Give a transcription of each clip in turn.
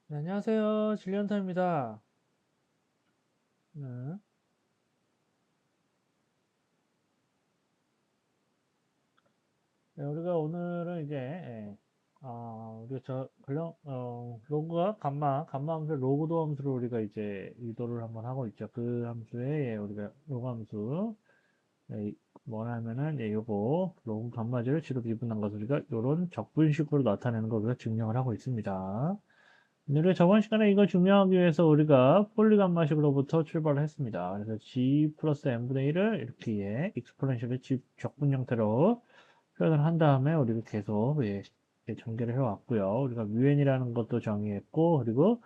네, 안녕하세요. 진리언터입니다. 네. 네, 우리가 오늘은 이제, 우리가 로그와 감마 함수, 로그도 함수를 우리가 이제 유도를 한번 하고 있죠. 그 함수에, 우리가 로그 함수, 예, 뭐냐면은, 요거, 로그 감마제를 지로 미분한 것을 우리가 요런 적분식으로 나타내는 걸 우리가 증명을 하고 있습니다. 우리 저번 시간에 이걸 증명하기 위해서 우리가 폴리감마식으로부터 출발을 했습니다. 그래서 g 플러스 n분의 1을 이렇게 익스포넨셜의 적분 형태로 표현을 한 다음에 우리가 계속 전개를 해왔고요. 우리가 뮤엔이라는 것도 정의했고, 그리고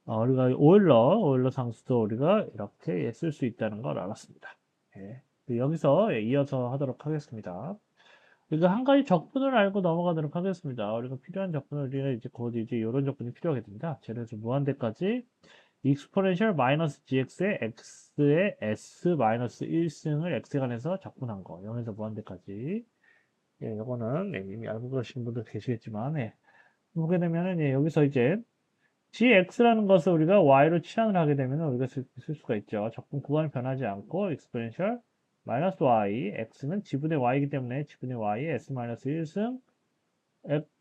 우리가 오일러 상수도 우리가 이렇게 쓸 수 있다는 걸 알았습니다. 예. 여기서 이어서 하도록 하겠습니다. 우리가 한 가지 적분을 알고 넘어가도록 하겠습니다. 우리가 필요한 적분을 우리가 이제 곧 이제 이런 적분이 필요하게 됩니다. 예를 들어서 무한대까지 exponential 마이너스 gx의 x의 s 마이너스 1승을 x에 관해서 적분한 거. 0에서 무한대까지. 예, 요거는 이미 알고 계신 분들 계시겠지만, 보게 되면은 여기서 이제 gx라는 것을 우리가 y로 치환을 하게 되면 우리가 쓸 수가 있죠. 적분 구간이 변하지 않고 exponential 마이너스 y, x는 지분의 y이기 때문에 지분의 y의 s 마이너스 1승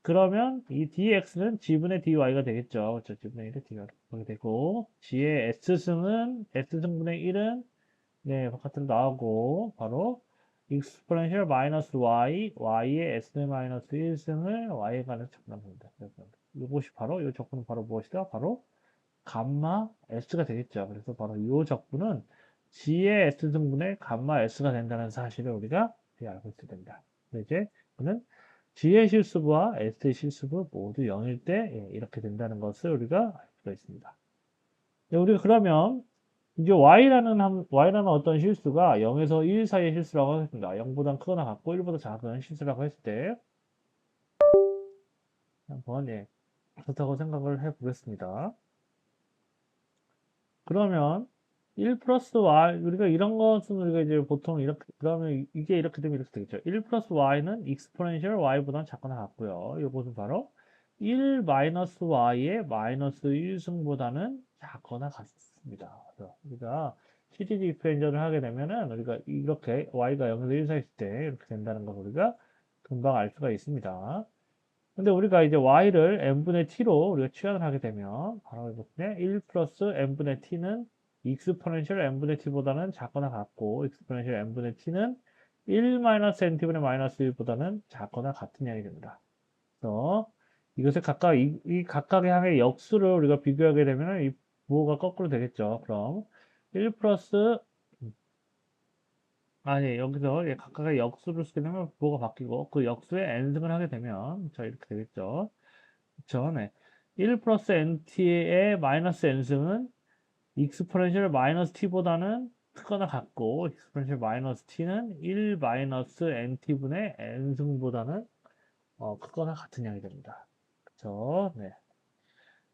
그러면 이 dx는 지분의 dy가 되겠죠. 그렇죠? 지분의 1의 dy가 그렇게 되고 g의 s승은 s승분의 1은 바깥으로 나오고 바로 exponential 마이너스 y, y의 s 마이너스 1승을 y에 관해서 적분합니다. 이것이 바로 이 적분은 바로 무엇이다? 바로 감마 s가 되겠죠. 그래서 바로 이 적분은 g의 s승분의 감마 s가 된다는 사실을 우리가 알고 있어야 됩니다. 이제 그는 g의 실수부와 s의 실수부 모두 0일 때 이렇게 된다는 것을 우리가 알 수가 있습니다. 우리가 그러면 이제 y라는 어떤 실수가 0에서 1 사이의 실수라고 하겠습니다. 0보다 크거나 같고 1보다 작은 실수라고 했을 때 한번 그렇다고 생각을 해보겠습니다. 그러면 1 플러스 y 우리가 이런 것은 우리가 이제 보통 이렇게 그러면 이게 이렇게 되면 이렇게 되겠죠. 1 플러스 y는 익스포넨셜 y보다 작거나 같고요. 이것은 바로 1 마이너스 y의 마이너스 1승보다는 작거나 같습니다. 그래서 우리가 CDD 익스펜전을 하게 되면은 우리가 이렇게 y가 0에서 1 사이일 때 이렇게 된다는 걸 우리가 금방 알 수가 있습니다. 근데 우리가 이제 y를 n분의 t로 우리가 치환을 하게 되면 바로 이렇게 1 플러스 n분의 t는 exponential n분의 t보다는 작거나 같고 exponential n분의 t는 1 마이너스 nt분의 마이너스 1보다는 작거나 같은 양이 됩니다. 그래서 이것을 각각 이 각각의 항의 역수를 우리가 비교하게 되면 이 부호가 거꾸로 되겠죠. 그럼 1 플러스 여기서 각각의 역수를 쓰게 되면 부호가 바뀌고 그 역수에 n승을 하게 되면 이렇게 되겠죠. 그쵸, 네. 1 플러스 nt의 마이너스 n승은 익스포넨셜 마이너스 t보다는 크거나 같고 익스포넨셜 마이너스 t는 1 마이너스 nt분의 n승보다는 크거나 같은 양이 됩니다. 그쵸, 네.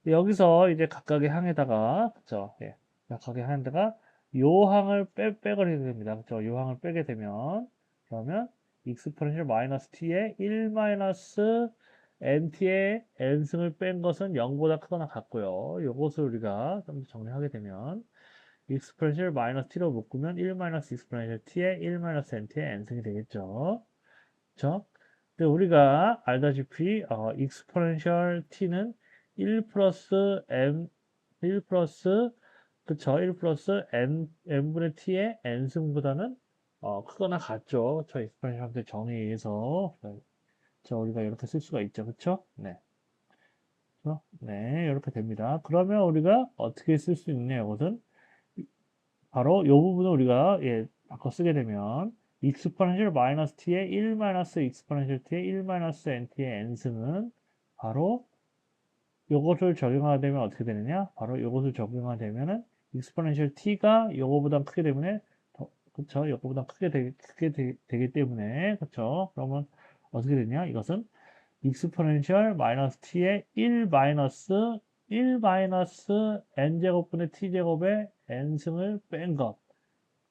여기서 이제 각각의 항에다가 그쵸, 예. 각각의 항에다가 요 항을 빼버리게 됩니다. 그쵸, 요 항을 빼게 되면 그러면 익스포넨셜 마이너스 t의 1 마이너스 nt의 n승을 뺀 것은 0보다 크거나 같고요. 요것을 우리가 좀 더 정리하게 되면 익스포넨셜 마이너스 t로 묶으면 1 마이너스 익스포넨셜 t의 1 마이너스 nt의 n승이 되겠죠. 그쵸? 근데 우리가 알다시피 익스포넨셜 t는 1 플러스 m 1 플러스 그쵸? 1 플러스 n분의 t의 n승보다는 크거나 같죠. 저 익스포넨셜 정의에 의해서 우리가 이렇게 쓸 수가 있죠. 그쵸? 네. 네, 이렇게 됩니다. 그러면 우리가 어떻게 쓸 수 있냐, 이것은 바로 이 부분을 우리가 바꿔 쓰게 되면 익스포넨셜 마이너스 t의 1 마이너스 익스포넨셜 t의 1 마이너스 nt의 n승은 바로 요것을 적용하게 되면 어떻게 되느냐? 바로 요것을 적용하게 되면은 익스포넨셜 t가 요거보다 크게 되면 그쵸? 요거보다 되기 때문에 그쵸? 그러면 어떻게 되냐? 이것은 익스포넨셜 마이너스 t의 1 마이너스 n제곱분의 t제곱의 n승을 뺀 것.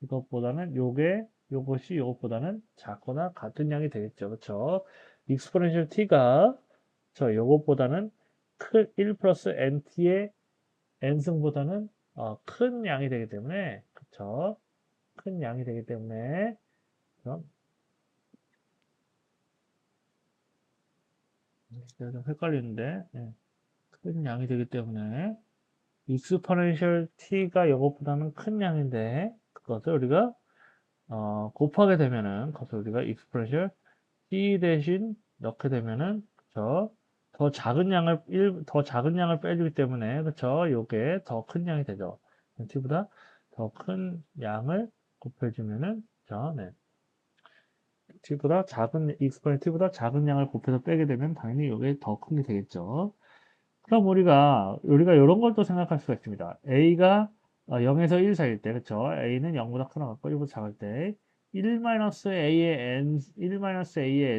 이것보다는 요것이 요것보다는 작거나 같은 양이 되겠죠. 그쵸? 익스포넨셜 t가 요것보다는 1 플러스 nt의 n승보다는 큰 양이 되기 때문에, 그쵸? 큰 양이 되기 때문에, 그럼 좀 헷갈리는데, 예, 큰 양이 되기 때문에, 익스포넨셜 t가 이것보다는 큰 양인데, 그것을 우리가 곱하게 되면은, 그것을 우리가 익스포넨셜 t 대신 넣게 되면은, 그쵸? 더 작은 양을 빼주기 때문에, 그쵸? 요게 더 큰 양이 되죠. t보다 더 큰 양을 곱해주면은, 그쵸? 네. 익스포넨트 t보다 작은 양을 곱해서 빼게 되면 당연히 요게 더 큰 게 되겠죠. 그럼 우리가 이런 걸 또 생각할 수가 있습니다. A가 0에서 1 사이일 때, 그쵸? A는 0보다 크거나 같고 1보다 작을 때, 1-A의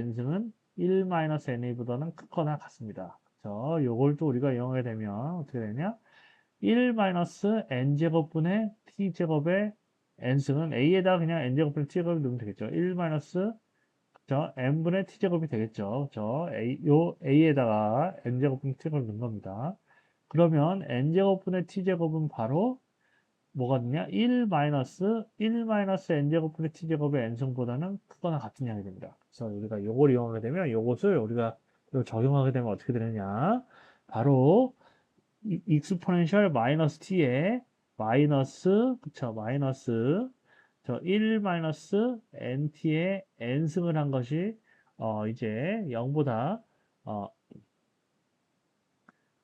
n승은 1-NA보다는 크거나 같습니다. 그쵸? 요걸 또 우리가 이용하게 되면 어떻게 되냐? 1-n제곱분의 t제곱의 n승은 A에다가 그냥 n제곱분의 t제곱을 넣으면 되겠죠. 1 그죠? n분의 t제곱이 되겠죠. 그죠? a에다가 n제곱분의 t제곱을 넣은 겁니다. 그러면 n제곱분의 t제곱은 바로 뭐가 되냐? 1 n제곱분의 t제곱의 n승보다는 크거나 같은 양이 됩니다. 그래서 우리가 요걸 이용하게 되면 요것을 우리가 적용하게 되면 어떻게 되느냐? 바로 익스포넨셜 마이너스 t에 마이너스, 그쵸? 마이너스 1 nt의 n승을 한 것이 이제 0보다 어,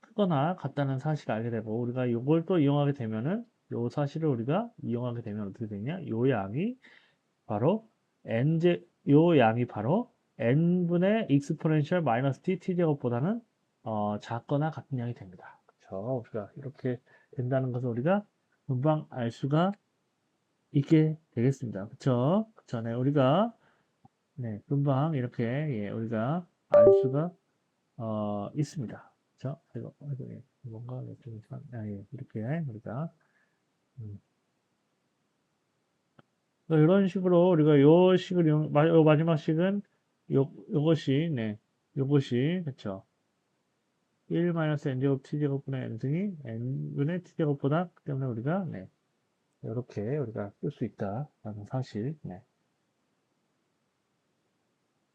크거나 같다는 사실을 알게 되고 우리가 이걸 또 이용하게 되면은 요 사실을 우리가 이용하게 되면 어떻게 되냐? 바로 요 양이 바로 n분의 익스포넨셜 마이너스 t제곱보다는 작거나 같은 양이 됩니다. 그렇죠? 우리가 이렇게 된다는 것을 우리가 금방 알 수가 있게 되겠습니다. 그쵸? 그쵸? 네, 우리가, 네, 금방 이렇게, 예, 우리가 알 수가, 있습니다. 그쵸? 예, 뭔가, 예, 이렇게, 우리가, 음. 이런 식으로 우리가 요 식을 요 마지막 식은 요것이, 네, 요것이, 그쵸? 1-n제곱 t제곱분의 n승이 n분의 t제곱보다, 그 때문에 우리가, 네, 이렇게 우리가 쓸 수 있다라는 사실, 네.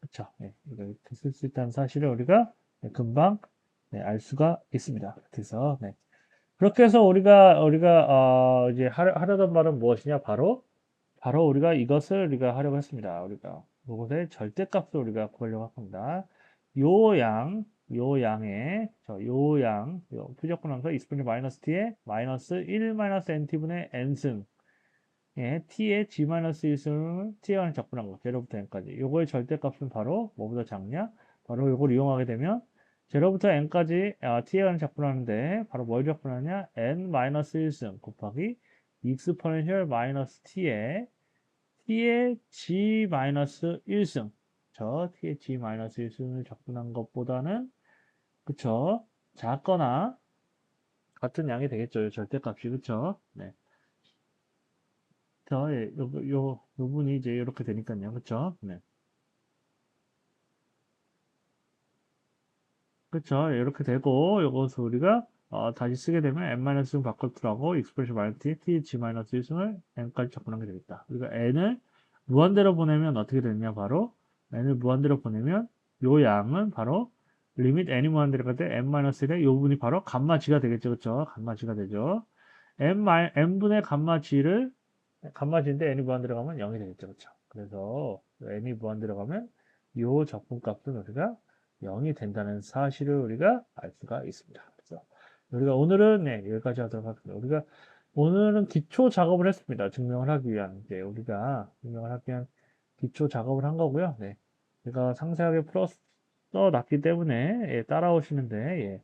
그쵸. 네, 이렇게 쓸 수 있다는 사실을 우리가 네, 금방 네, 알 수가 있습니다. 그래서 네. 그렇게 해서 우리가 이제 하려던 말은 무엇이냐? 바로 우리가 이것을 우리가 하려고 했습니다. 우리가 이것의 절대값을 우리가 구하려고 합니다. 요 양의 요 표적분함수 익스포넨 마이너스 t의 마이너스 1 nt분의 n승 예, t의 g-1승을 t에 관한 적분한 거, 0부터 n까지. 요거의 절대값은 바로 뭐보다 작냐? 바로 요걸 이용하게 되면 0부터 n까지 t에 관한 적분하는데 바로 뭘 적분하냐? n-1승 곱하기 익스포넨셜 마이너스 t의 g-1승 t의 g-1승을 적분한 것보다는 그쵸? 작거나 같은 양이 되겠죠. 요 절대값이 그쵸? 네. 예, 요 부분이 이제 이렇게 되니까요. 그쵸? 네. 그쵸? 예, 이렇게 되고, 요것을 우리가, 다시 쓰게 되면 n-승 바꿔두라고 익스프레션 마이너스 t, g-1승을 n까지 접근하게 되겠다. 우리가 n을 무한대로 보내면 어떻게 되느냐? 바로, n을 무한대로 보내면, 요 양은 바로, 리밋 n이 무한대로 갈 때 n-1의 요 부분이 바로 감마 g가 되겠죠. 그쵸? 감마 g가 되죠. n분의 감마 g인데 n이 무한대로 가면 0이 되겠죠. 그쵸? 그래서, n이 무한대로 가면, 요 적분값은 우리가 0이 된다는 사실을 우리가 알 수가 있습니다. 그래서 우리가 오늘은 네, 여기까지 하도록 하겠습니다. 우리가 오늘은 기초 작업을 했습니다. 증명을 하기 위한 이제 우리가 증명을 하기 위한 기초 작업을 한 거고요. 네, 제가 상세하게 써놨기 때문에 예, 따라오시는데 예,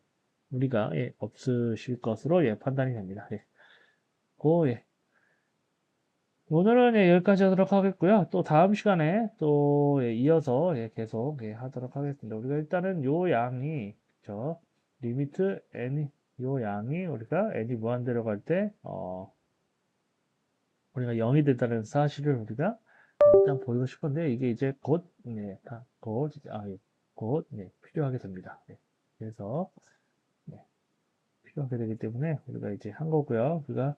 우리가 예, 없으실 것으로 예, 판단이 됩니다. 예. 예. 오늘은 예, 여기까지 하도록 하겠고요. 또 다음 시간에 또 예, 이어서 예, 계속 예, 하도록 하겠습니다. 우리가 일단은 요 양이 저 리미트 n 요 양이 우리가 n이 무한대로 갈 때 우리가 0이 된다는 사실을 우리가 일단 보이고 싶은데 이게 이제 곧 예, 필요하게 됩니다. 예. 그래서 필요하게 되기 때문에 우리가 이제 한 거고요. 우리가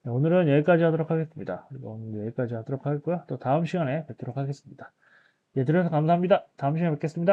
오늘은 여기까지 하도록 하겠습니다. 우리가 오늘 여기까지 하도록 하겠고요. 또 다음 시간에 뵙도록 하겠습니다. 예, 들어서 감사합니다. 다음 시간에 뵙겠습니다.